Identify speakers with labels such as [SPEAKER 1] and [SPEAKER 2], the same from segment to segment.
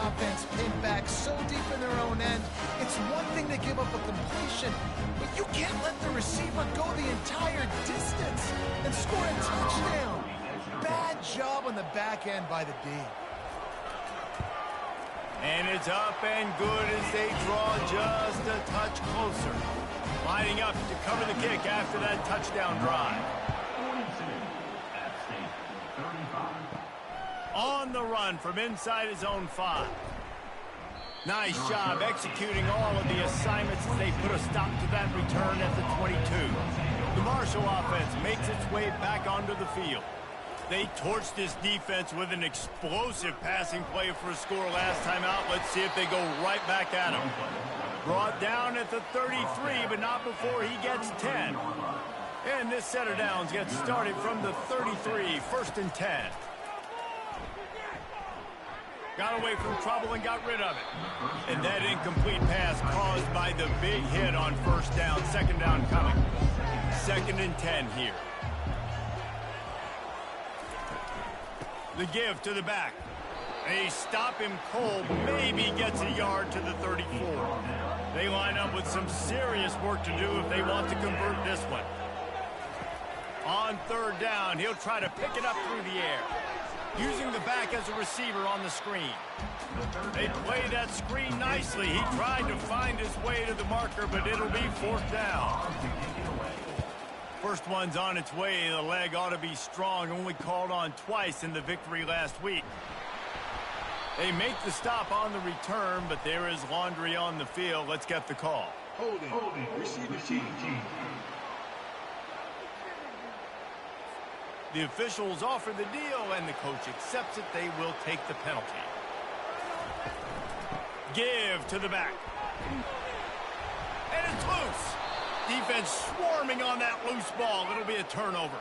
[SPEAKER 1] offense pinned back so deep in their own end. It's one thing to give up a completion, but you can't let the receiver go the entire distance and score a touchdown. Bad job on the back end by the D.
[SPEAKER 2] And it's up and good as they draw just a touch closer. Lining up to cover the kick after that touchdown drive. On the run from inside his own 5. Nice job executing all of the assignments as they put a stop to that return at the 22. The Marshall offense makes its way back onto the field. They torched this defense with an explosive passing play for a score last time out. Let's see if they go right back at him. Brought down at the 33, but not before he gets 10. And this set of downs gets started from the 33, 1st and 10. Got away from trouble and got rid of it. And that incomplete pass caused by the big hit on 1st down. 2nd down coming. 2nd and 10 here. The give to the back. They stop him cold. Maybe gets a yard to the 34. They line up with some serious work to do if they want to convert this one. On 3rd down, he'll try to pick it up through the air. Using the back as a receiver on the screen. They play that screen nicely. He tried to find his way to the marker, but it'll be 4th down. First one's on its way. The leg ought to be strong. Only called on twice in the victory last week. They make the stop on the return, but there is laundry on the field. Let's get the call.
[SPEAKER 3] Holding. Receiver team.
[SPEAKER 2] The officials offer the deal, and the coach accepts it. They will take the penalty. Give to the back. And it's loose. Defense swarming on that loose ball. It'll be a turnover.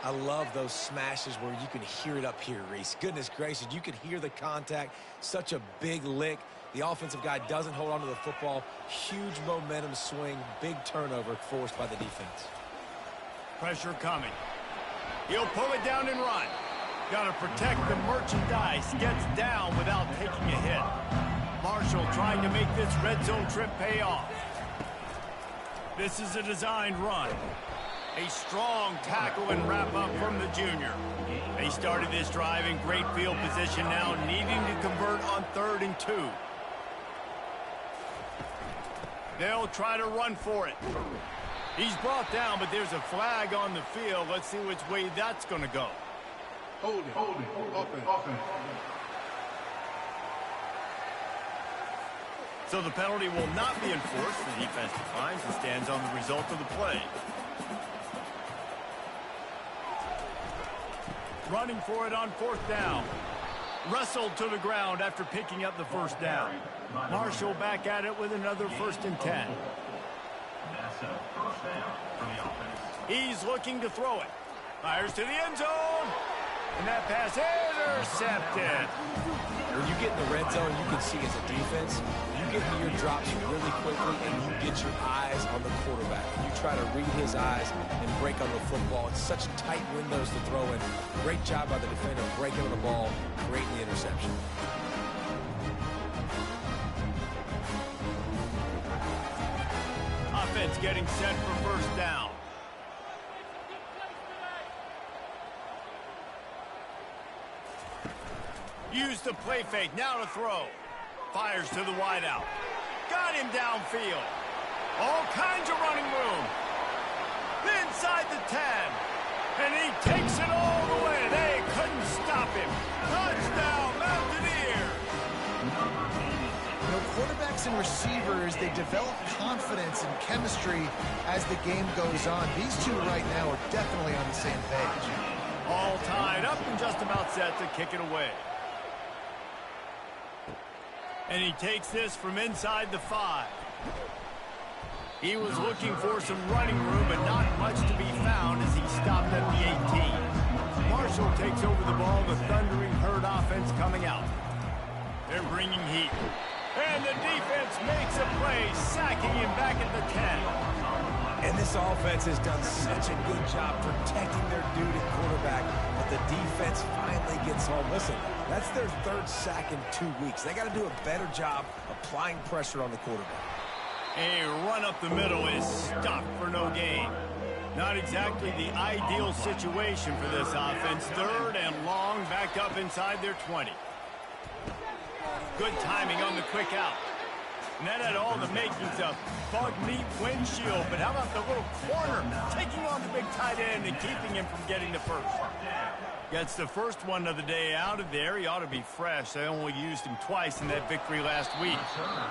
[SPEAKER 4] I love those smashes where you can hear it up here, Reese. Goodness gracious, you can hear the contact. Such a big lick. The offensive guy doesn't hold on to the football. Huge momentum swing. Big turnover forced by the defense.
[SPEAKER 2] Pressure coming. He'll pull it down and run. Got to protect the merchandise. Gets down without taking a hit. Marshall trying to make this red zone trip pay off. This is a designed run. A strong tackle and wrap up from the junior. They started this drive in great field position now, needing to convert on 3rd and 2. They'll try to run for it. He's brought down, but there's a flag on the field. Let's see which way that's going to go.
[SPEAKER 3] Holding. Offense.
[SPEAKER 2] So the penalty will not be enforced. The defense declines and stands on the result of the play. Running for it on 4th down. Wrestled to the ground after picking up the 1st down. Marshall back at it with another 1st and 10. He's looking to throw it. Fires to the end zone. And that pass intercepted.
[SPEAKER 4] When you get in the red zone, you can see as a defense, you get into your drops really quickly and you get your eyes on the quarterback. You try to read his eyes and break on the football. It's such tight windows to throw in. Great job by the defender breaking on the ball, creating the interception.
[SPEAKER 2] Offense getting set for 1st down. Use the play fake, now to throw. Fires to the wideout. Got him downfield. All kinds of running room. Inside the 10. And he takes it all the way. They couldn't stop him. Touchdown, Mountaineers.
[SPEAKER 1] You know, quarterbacks and receivers, they develop confidence and chemistry as the game goes on. These two right now are definitely on the same page.
[SPEAKER 2] All tied up and just about set to kick it away. And he takes this from inside the 5. He was looking for some running room, but not much to be found as he stopped at the 18. Marshall takes over the ball, the Thundering Herd offense coming out. They're bringing heat. And the defense makes a play, sacking him back at the 10.
[SPEAKER 1] And
[SPEAKER 4] This offense has done such a good job protecting their dude at quarterback, but the defense finally gets home. Listen, that's their third sack in 2 weeks. They got to do a better job applying pressure on the quarterback.
[SPEAKER 2] A run up the middle is stuffed for no gain. Not exactly the ideal situation for this offense. Third and long, back up inside their 20. Good timing on the quick out. And that had all the makings of bug meat windshield, but how about the little corner taking on the big tight end and keeping him from getting the first? Gets the first one of the day out of there. He ought to be fresh. They only used him twice in that victory last week.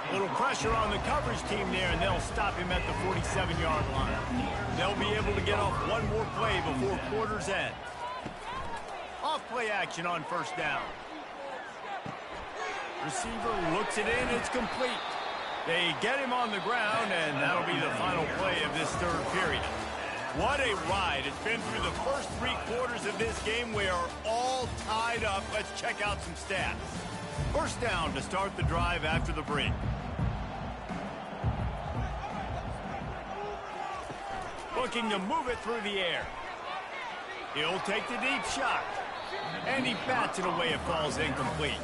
[SPEAKER 2] A little pressure on the coverage team there, and they'll stop him at the 47-yard line. They'll be able to get off one more play before quarter's end. Off play action on first down. Receiver looks it in. It's complete. They get him on the ground, and that'll be the final play of this third period. What a ride. It's been through the first 3 quarters of this game. We are all tied up. Let's check out some stats. First down to start the drive after the break. Looking to move it through the air. He'll take the deep shot. And he bats it away. It falls incomplete.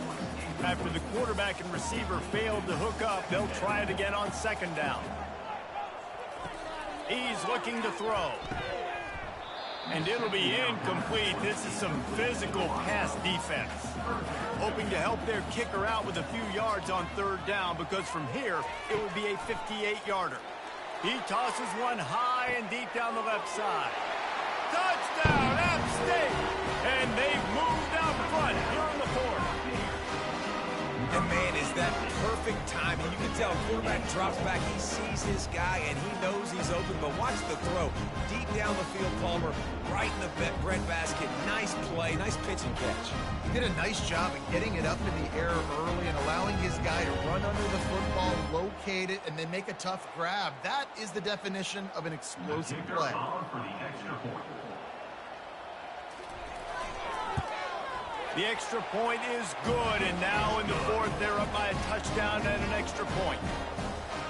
[SPEAKER 2] After the quarterback and receiver failed to hook up, they'll try it again on second down. He's looking to throw. And it'll be incomplete. This is some physical pass defense. Hoping to help their kicker out with a few yards on third down, because from here, it would be a 58-yarder. He tosses one high and deep down the left side. Touchdown, App State! And they've moved out front here in the fourth.
[SPEAKER 4] And, man, is that perfect timing. You can tell quarterback drops back. He sees his guy, and he knows he's open. But watch the throw. Deep down the field, Palmer, right in the breadbasket. Nice play, nice pitch and catch.
[SPEAKER 1] He did a nice job of getting it up in the air early and allowing his guy to run under the football, locate it, and then make a tough grab. That is the definition of an explosive play.
[SPEAKER 2] The extra point is good, and now in the fourth, they're up by a touchdown and an extra point.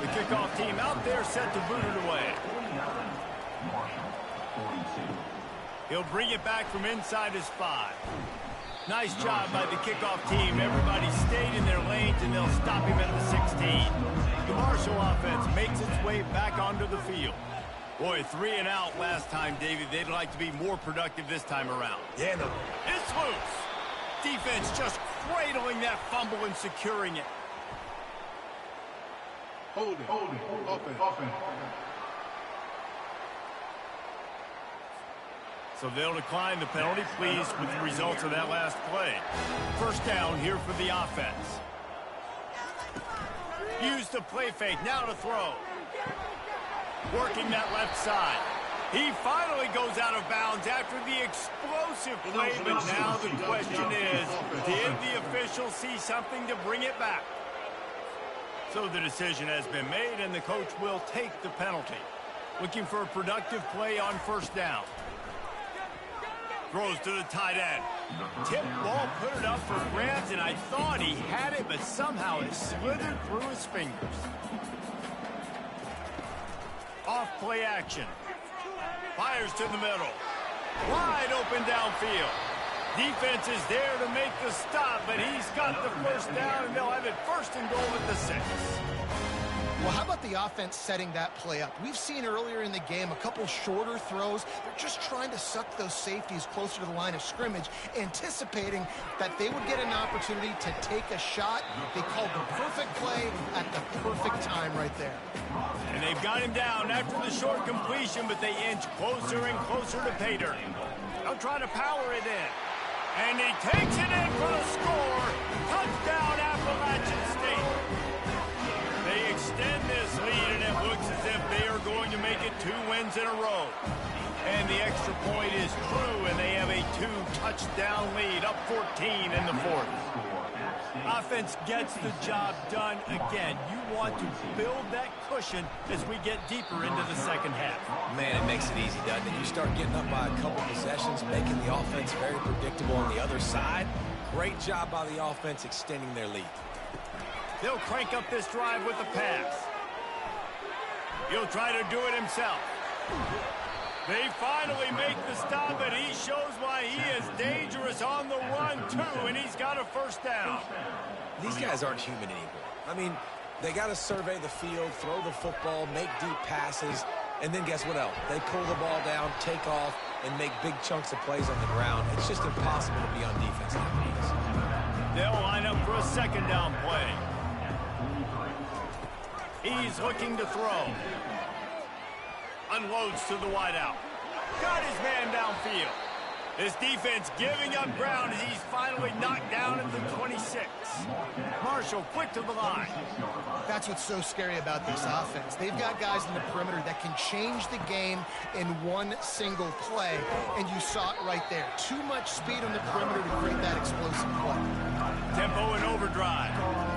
[SPEAKER 2] The kickoff team out there set to boot it away. He'll bring it back from inside his 5. Nice job by the kickoff team. Everybody stayed in their lanes, and they'll stop him at the 16. The Marshall offense makes its way back onto the field. Boy, 3 and out last time, David. They'd like to be more productive this time around.
[SPEAKER 4] Yeah, no.
[SPEAKER 2] It's loose. Defense just cradling that fumble and securing it.
[SPEAKER 3] Hold it. Offense.
[SPEAKER 2] So they'll decline the penalty, pleased with the results of that last play. First down here for the offense. Use the play fake, now to throw. Working that left side. He finally goes out of bounds after the explosive play, but now the question is, did the official see something to bring it back? So the decision has been made, and the coach will take the penalty. Looking for a productive play on first down. Throws to the tight end. Tip ball, put it up for grabs, and I thought he had it, but somehow it slithered through his fingers. Off play action. Fires to the middle. Wide open downfield. Defense is there to make the stop, but he's got the first down, and they'll have it first and goal at the 6.
[SPEAKER 1] Well, how about the offense setting that play up? We've seen earlier in the game a couple shorter throws. They're just trying to suck those safeties closer to the line of scrimmage, anticipating that they would get an opportunity to take a shot. They called the perfect play at the perfect time right there.
[SPEAKER 2] And they've got him down after the short completion, but they inch closer and closer to pay dirt. They'll try to power it in. And he takes it in for the score. Touchdown, Appalachian State. They extend this lead, and it looks as if they are going to make it 2 wins in a row. And the extra point is true, and they have a 2-touchdown lead, up 14 in the fourth. Offense gets the job done again. You want to build that cushion as we get deeper into the second half.
[SPEAKER 4] Man, it makes it easy, doesn't it? You start getting up by a couple possessions, making the offense very predictable on the other side. Great job by the offense extending their lead.
[SPEAKER 2] They'll crank up this drive with a pass. He'll try to do it himself. They finally make the stop, and he shows why he is dangerous on the run, too, and he's got a first down.
[SPEAKER 4] These guys aren't human anymore. I mean, they got to survey the field, throw the football, make deep passes, and then guess what else? They pull the ball down, take off, and make big chunks of plays on the ground. It's just impossible to be on defense nowadays.
[SPEAKER 2] They'll line up for a second down play. He's looking to throw. Unloads to the wideout. Got his man downfield. This defense giving up ground as he's finally knocked down at the 26. Marshall quick to the line.
[SPEAKER 1] That's what's so scary about this offense. They've got guys in the perimeter that can change the game in one single play, and you saw it right there. Too much speed on the perimeter to create that explosive play.
[SPEAKER 2] Tempo and overdrive.